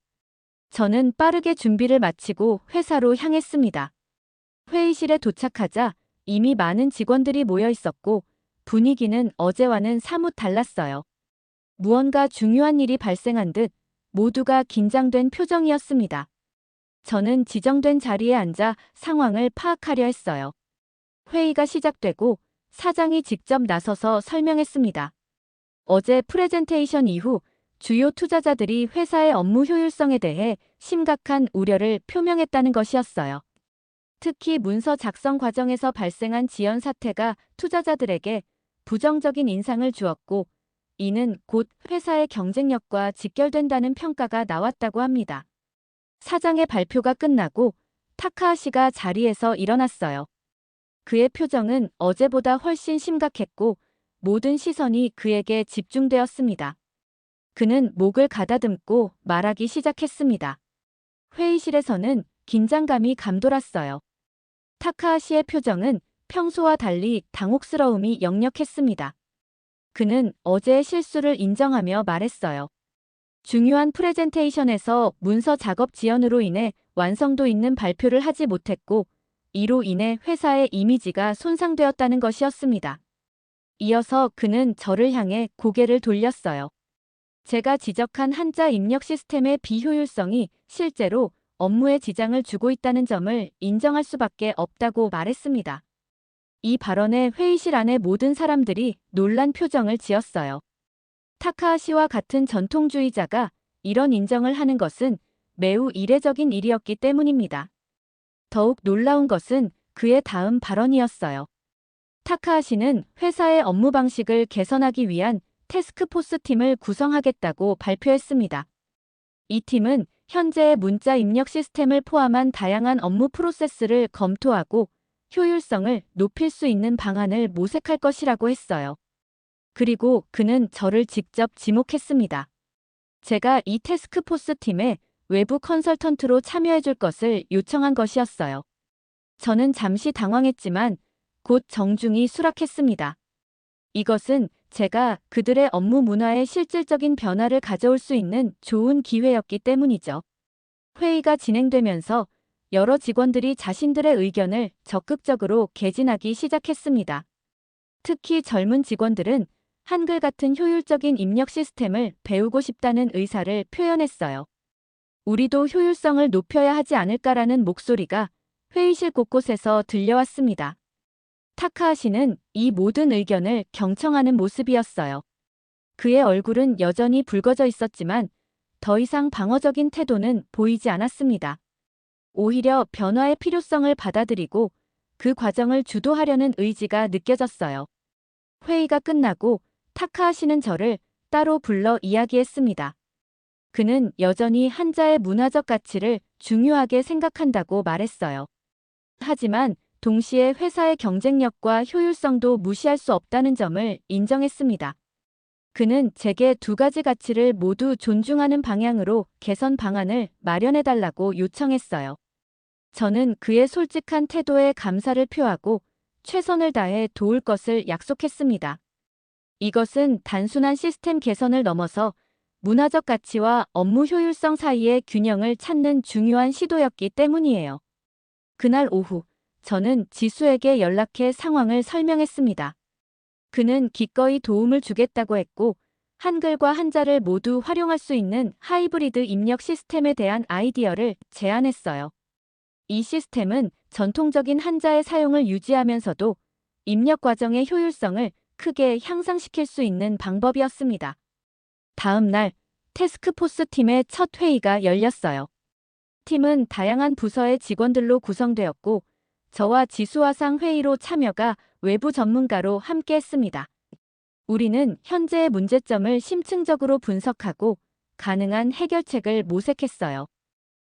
저는 빠르게 준비를 마치고 회사로 향했습니다. 회의실에 도착하자 이미 많은 직원들이 모여 있었고 분위기는 어제와는 사뭇 달랐어요. 무언가 중요한 일이 발생한 듯 모두가 긴장된 표정이었습니다. 저는 지정된 자리에 앉아 상황을 파악하려 했어요. 회의가 시작되고 사장이 직접 나서서 설명했습니다. 어제 프레젠테이션 이후 주요 투자자들이 회사의 업무 효율성에 대해 심각한 우려를 표명했다는 것이었어요. 특히 문서 작성 과정에서 발생한 지연 사태가 투자자들에게 부정적인 인상을 주었고, 이는 곧 회사의 경쟁력과 직결된다는 평가가 나왔다고 합니다. 사장의 발표가 끝나고 타카하시가 자리에서 일어났어요. 그의 표정은 어제보다 훨씬 심각했고 모든 시선이 그에게 집중되었습니다. 그는 목을 가다듬고 말하기 시작했습니다. 회의실에서는 긴장감이 감돌았어요. 타카하시의 표정은 평소와 달리 당혹스러움이 역력했습니다. 그는 어제의 실수를 인정하며 말했어요. 중요한 프레젠테이션에서 문서 작업 지연으로 인해 완성도 있는 발표를 하지 못했고, 이로 인해 회사의 이미지가 손상되었다는 것이었습니다. 이어서 그는 저를 향해 고개를 돌렸어요. 제가 지적한 한자 입력 시스템의 비효율성이 실제로 업무에 지장을 주고 있다는 점을 인정할 수밖에 없다고 말했습니다. 이 발언에 회의실 안의 모든 사람들이 놀란 표정을 지었어요. 타카하시와 같은 전통주의자가 이런 인정을 하는 것은 매우 이례적인 일이었기 때문입니다. 더욱 놀라운 것은 그의 다음 발언이었어요. 타카하시는 회사의 업무 방식을 개선하기 위한 태스크포스 팀을 구성하겠다고 발표했습니다. 이 팀은 현재의 문자 입력 시스템을 포함한 다양한 업무 프로세스를 검토하고 효율성을 높일 수 있는 방안을 모색할 것이라고 했어요. 그리고 그는 저를 직접 지목했습니다. 제가 이 태스크포스 팀에 외부 컨설턴트로 참여해줄 것을 요청한 것이었어요. 저는 잠시 당황했지만 곧 정중히 수락했습니다. 이것은 제가 그들의 업무 문화에 실질적인 변화를 가져올 수 있는 좋은 기회였기 때문이죠. 회의가 진행되면서 여러 직원들이 자신들의 의견을 적극적으로 개진하기 시작했습니다. 특히 젊은 직원들은 한글 같은 효율적인 입력 시스템을 배우고 싶다는 의사를 표현했어요. 우리도 효율성을 높여야 하지 않을까라는 목소리가 회의실 곳곳에서 들려왔습니다. 타카하시는 이 모든 의견을 경청하는 모습이었어요. 그의 얼굴은 여전히 붉어져 있었지만 더 이상 방어적인 태도는 보이지 않았습니다. 오히려 변화의 필요성을 받아들이고 그 과정을 주도하려는 의지가 느껴졌어요. 회의가 끝나고 타카하시는 저를 따로 불러 이야기했습니다. 그는 여전히 한자의 문화적 가치를 중요하게 생각한다고 말했어요. 하지만 동시에 회사의 경쟁력과 효율성도 무시할 수 없다는 점을 인정했습니다. 그는 제게 두 가지 가치를 모두 존중하는 방향으로 개선 방안을 마련해달라고 요청했어요. 저는 그의 솔직한 태도에 감사를 표하고 최선을 다해 도울 것을 약속했습니다. 이것은 단순한 시스템 개선을 넘어서 문화적 가치와 업무 효율성 사이의 균형을 찾는 중요한 시도였기 때문이에요. 그날 오후, 저는 지수에게 연락해 상황을 설명했습니다. 그는 기꺼이 도움을 주겠다고 했고, 한글과 한자를 모두 활용할 수 있는 하이브리드 입력 시스템에 대한 아이디어를 제안했어요. 이 시스템은 전통적인 한자의 사용을 유지하면서도 입력 과정의 효율성을 크게 향상시킬 수 있는 방법이었습니다. 다음 날 태스크포스 팀의 첫 회의가 열렸어요. 팀은 다양한 부서의 직원들로 구성되었고 저와 지수화상 회의로 참여가 외부 전문가로 함께했습니다. 우리는 현재의 문제점을 심층적으로 분석하고 가능한 해결책을 모색했어요.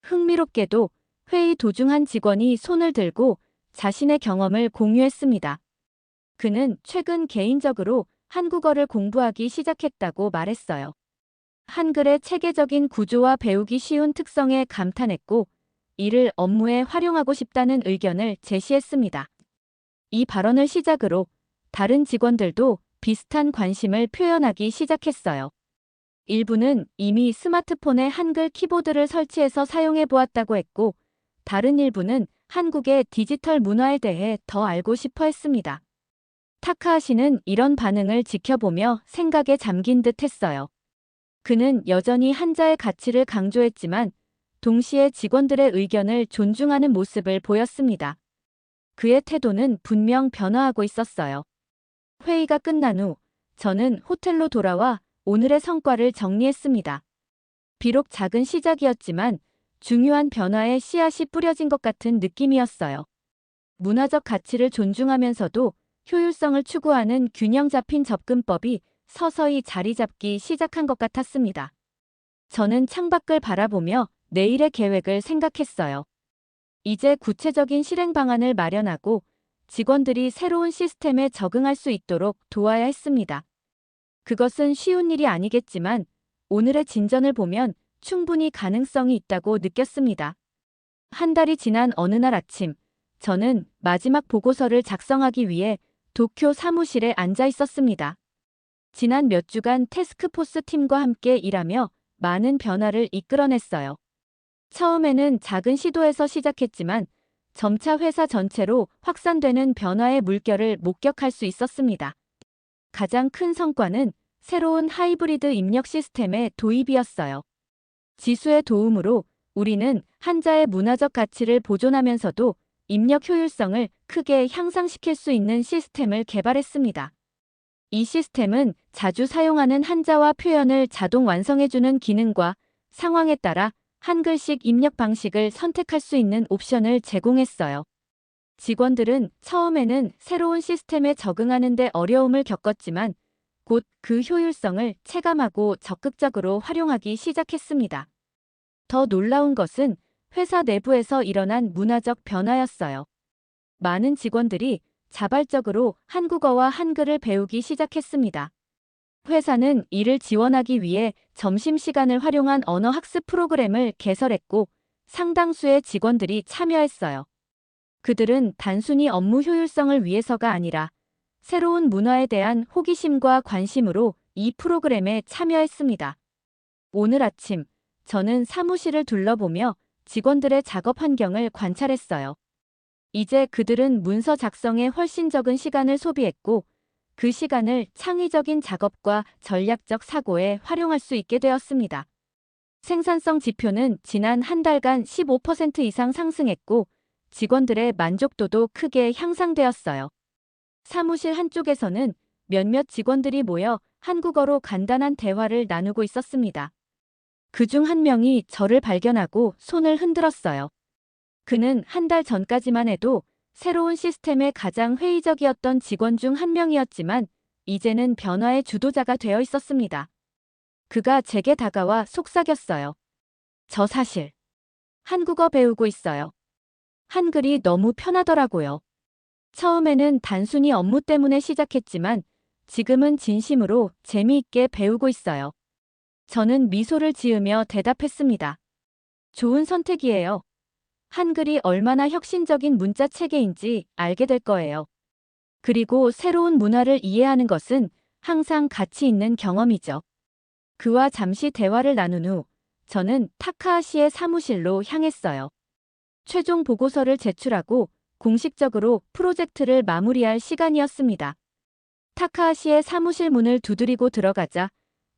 흥미롭게도 회의 도중 한 직원이 손을 들고 자신의 경험을 공유했습니다. 그는 최근 개인적으로 한국어를 공부하기 시작했다고 말했어요. 한글의 체계적인 구조와 배우기 쉬운 특성에 감탄했고 이를 업무에 활용하고 싶다는 의견을 제시했습니다. 이 발언을 시작으로 다른 직원들도 비슷한 관심을 표현하기 시작했어요. 일부는 이미 스마트폰에 한글 키보드를 설치해서 사용해 보았다고 했고 다른 일부는 한국의 디지털 문화에 대해 더 알고 싶어 했습니다. 타카하시는 이런 반응을 지켜보며 생각에 잠긴 듯 했어요. 그는 여전히 한자의 가치를 강조했지만 동시에 직원들의 의견을 존중하는 모습을 보였습니다. 그의 태도는 분명 변화하고 있었어요. 회의가 끝난 후 저는 호텔로 돌아와 오늘의 성과를 정리했습니다. 비록 작은 시작이었지만 중요한 변화의 씨앗이 뿌려진 것 같은 느낌이었어요. 문화적 가치를 존중하면서도 효율성을 추구하는 균형 잡힌 접근법이 서서히 자리 잡기 시작한 것 같았습니다. 저는 창밖을 바라보며 내일의 계획을 생각했어요. 이제 구체적인 실행 방안을 마련하고 직원들이 새로운 시스템에 적응할 수 있도록 도와야 했습니다. 그것은 쉬운 일이 아니겠지만 오늘의 진전을 보면 충분히 가능성이 있다고 느꼈습니다. 한 달이 지난 어느 날 아침, 저는 마지막 보고서를 작성하기 위해 도쿄 사무실에 앉아 있었습니다. 지난 몇 주간 태스크포스 팀과 함께 일하며 많은 변화를 이끌어냈어요. 처음에는 작은 시도에서 시작했지만 점차 회사 전체로 확산되는 변화의 물결을 목격할 수 있었습니다. 가장 큰 성과는 새로운 하이브리드 입력 시스템의 도입이었어요. 지수의 도움으로 우리는 한자의 문화적 가치를 보존하면서도 입력 효율성을 크게 향상시킬 수 있는 시스템을 개발했습니다. 이 시스템은 자주 사용하는 한자와 표현을 자동 완성해주는 기능과 상황에 따라 한글식 입력 방식을 선택할 수 있는 옵션을 제공했어요. 직원들은 처음에는 새로운 시스템에 적응하는 데 어려움을 겪었지만 곧 그 효율성을 체감하고 적극적으로 활용하기 시작했습니다. 더 놀라운 것은 회사 내부에서 일어난 문화적 변화였어요. 많은 직원들이 자발적으로 한국어와 한글을 배우기 시작했습니다. 회사는 이를 지원하기 위해 점심시간을 활용한 언어 학습 프로그램을 개설했고 상당수의 직원들이 참여했어요. 그들은 단순히 업무 효율성을 위해서가 아니라 새로운 문화에 대한 호기심과 관심으로 이 프로그램에 참여했습니다. 오늘 아침, 저는 사무실을 둘러보며 직원들의 작업 환경을 관찰했어요. 이제 그들은 문서 작성에 훨씬 적은 시간을 소비했고 그 시간을 창의적인 작업과 전략적 사고에 활용할 수 있게 되었습니다. 생산성 지표는 지난 한 달간 15% 이상 상승했고 직원들의 만족도도 크게 향상되었어요. 사무실 한쪽에서는 몇몇 직원들이 모여 한국어로 간단한 대화를 나누고 있었습니다. 그중 한 명이 저를 발견하고 손을 흔들었어요. 그는 한 달 전까지만 해도 새로운 시스템에 가장 회의적이었던 직원 중 한 명이었지만 이제는 변화의 주도자가 되어 있었습니다. 그가 제게 다가와 속삭였어요. 저 사실 한국어 배우고 있어요. 한글이 너무 편하더라고요. 처음에는 단순히 업무 때문에 시작했지만 지금은 진심으로 재미있게 배우고 있어요. 저는 미소를 지으며 대답했습니다. 좋은 선택이에요. 한글이 얼마나 혁신적인 문자 체계인지 알게 될 거예요. 그리고 새로운 문화를 이해하는 것은 항상 가치 있는 경험이죠. 그와 잠시 대화를 나눈 후 저는 타카하시의 사무실로 향했어요. 최종 보고서를 제출하고 공식적으로 프로젝트를 마무리할 시간이었습니다. 타카하시의 사무실 문을 두드리고 들어가자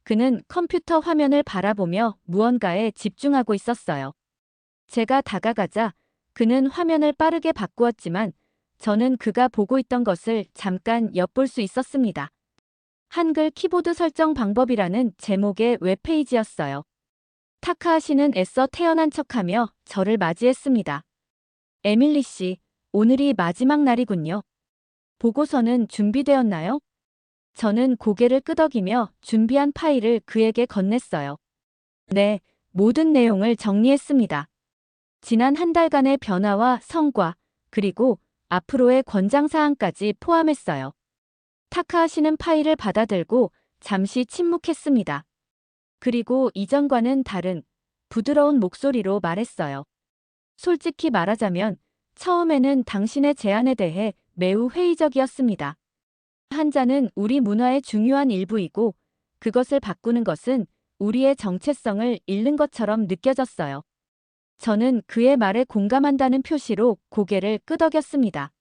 그는 컴퓨터 화면을 바라보며 무언가에 집중하고 있었어요. 제가 다가가자 그는 화면을 빠르게 바꾸었지만 저는 그가 보고 있던 것을 잠깐 엿볼 수 있었습니다. 한글 키보드 설정 방법이라는 제목의 웹페이지였어요. 타카하시는 애써 태어난 척하며 저를 맞이했습니다. 에밀리 씨, 오늘이 마지막 날이군요. 보고서는 준비되었나요? 저는 고개를 끄덕이며 준비한 파일을 그에게 건넸어요. 네, 모든 내용을 정리했습니다. 지난 한 달간의 변화와 성과, 그리고 앞으로의 권장사항까지 포함했어요. 타카하시는 파일을 받아들고 잠시 침묵했습니다. 그리고 이전과는 다른 부드러운 목소리로 말했어요. 솔직히 말하자면 처음에는 당신의 제안에 대해 매우 회의적이었습니다. 한자는 우리 문화의 중요한 일부이고 그것을 바꾸는 것은 우리의 정체성을 잃는 것처럼 느껴졌어요. 저는 그의 말에 공감한다는 표시로 고개를 끄덕였습니다.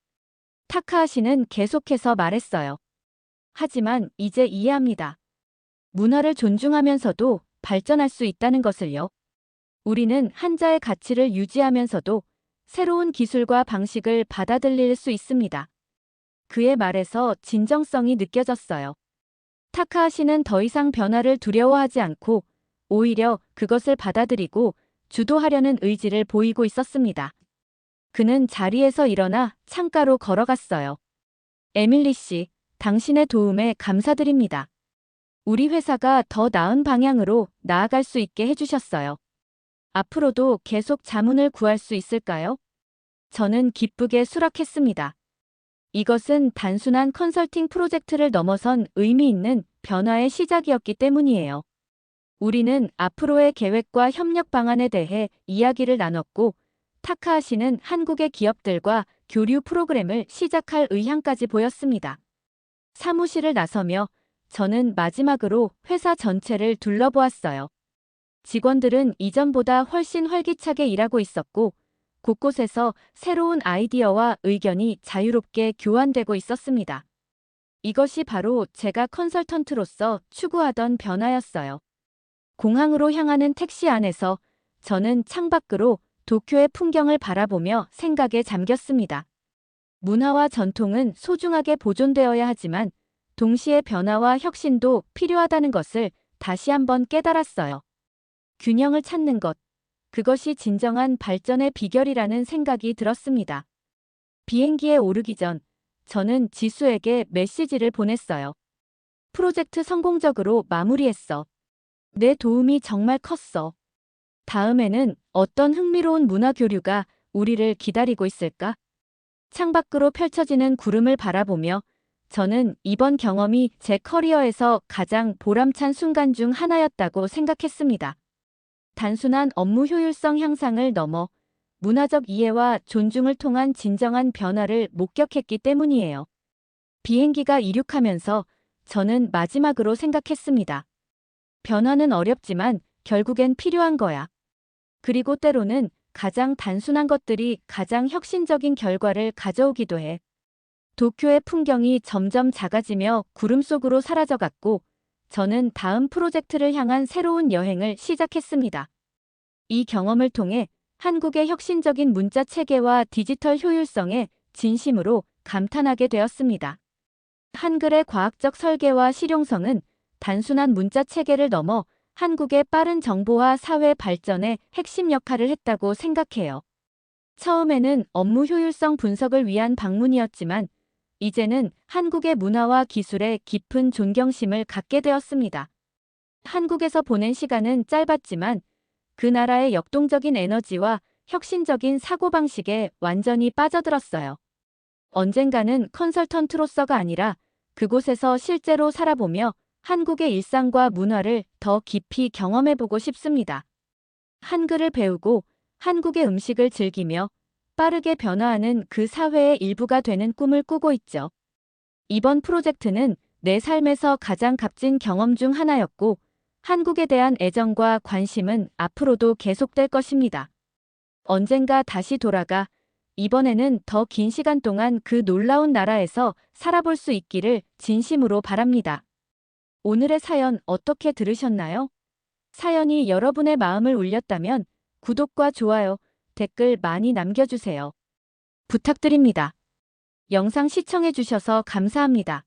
타카하시는 계속해서 말했어요. 하지만 이제 이해합니다. 문화를 존중하면서도 발전할 수 있다는 것을요. 우리는 한자의 가치를 유지하면서도 새로운 기술과 방식을 받아들일 수 있습니다. 그의 말에서 진정성이 느껴졌어요. 타카하시는 더 이상 변화를 두려워하지 않고 오히려 그것을 받아들이고 주도하려는 의지를 보이고 있었습니다. 그는 자리에서 일어나 창가로 걸어갔어요. 에밀리 씨, 당신의 도움에 감사드립니다. 우리 회사가 더 나은 방향으로 나아갈 수 있게 해주셨어요. 앞으로도 계속 자문을 구할 수 있을까요? 저는 기쁘게 수락했습니다. 이것은 단순한 컨설팅 프로젝트를 넘어선 의미 있는 변화의 시작이었기 때문이에요. 우리는 앞으로의 계획과 협력 방안에 대해 이야기를 나눴고, 타카하시는 한국의 기업들과 교류 프로그램을 시작할 의향까지 보였습니다. 사무실을 나서며 저는 마지막으로 회사 전체를 둘러보았어요. 직원들은 이전보다 훨씬 활기차게 일하고 있었고, 곳곳에서 새로운 아이디어와 의견이 자유롭게 교환되고 있었습니다. 이것이 바로 제가 컨설턴트로서 추구하던 변화였어요. 공항으로 향하는 택시 안에서 저는 창밖으로 도쿄의 풍경을 바라보며 생각에 잠겼습니다. 문화와 전통은 소중하게 보존되어야 하지만 동시에 변화와 혁신도 필요하다는 것을 다시 한번 깨달았어요. 균형을 찾는 것, 그것이 진정한 발전의 비결이라는 생각이 들었습니다. 비행기에 오르기 전 저는 지수에게 메시지를 보냈어요. 프로젝트 성공적으로 마무리했어. 내 도움이 정말 컸어. 다음에는 어떤 흥미로운 문화 교류가 우리를 기다리고 있을까? 창밖으로 펼쳐지는 구름을 바라보며 저는 이번 경험이 제 커리어에서 가장 보람찬 순간 중 하나였다고 생각했습니다. 단순한 업무 효율성 향상을 넘어 문화적 이해와 존중을 통한 진정한 변화를 목격했기 때문이에요. 비행기가 이륙하면서 저는 마지막으로 생각했습니다. 변화는 어렵지만 결국엔 필요한 거야. 그리고 때로는 가장 단순한 것들이 가장 혁신적인 결과를 가져오기도 해. 도쿄의 풍경이 점점 작아지며 구름 속으로 사라져갔고 저는 다음 프로젝트를 향한 새로운 여행을 시작했습니다. 이 경험을 통해 한국의 혁신적인 문자 체계와 디지털 효율성에 진심으로 감탄하게 되었습니다. 한글의 과학적 설계와 실용성은 단순한 문자 체계를 넘어 한국의 빠른 정보화 사회 발전에 핵심 역할을 했다고 생각해요. 처음에는 업무 효율성 분석을 위한 방문이었지만 이제는 한국의 문화와 기술에 깊은 존경심을 갖게 되었습니다. 한국에서 보낸 시간은 짧았지만 그 나라의 역동적인 에너지와 혁신적인 사고방식에 완전히 빠져들었어요. 언젠가는 컨설턴트로서가 아니라 그곳에서 실제로 살아보며 한국의 일상과 문화를 더 깊이 경험해보고 싶습니다. 한글을 배우고 한국의 음식을 즐기며 빠르게 변화하는 그 사회의 일부가 되는 꿈을 꾸고 있죠. 이번 프로젝트는 내 삶에서 가장 값진 경험 중 하나였고 한국에 대한 애정과 관심은 앞으로도 계속될 것입니다. 언젠가 다시 돌아가 이번에는 더 긴 시간 동안 그 놀라운 나라에서 살아볼 수 있기를 진심으로 바랍니다. 오늘의 사연 어떻게 들으셨나요? 사연이 여러분의 마음을 울렸다면 구독과 좋아요, 댓글 많이 남겨주세요. 부탁드립니다. 영상 시청해주셔서 감사합니다.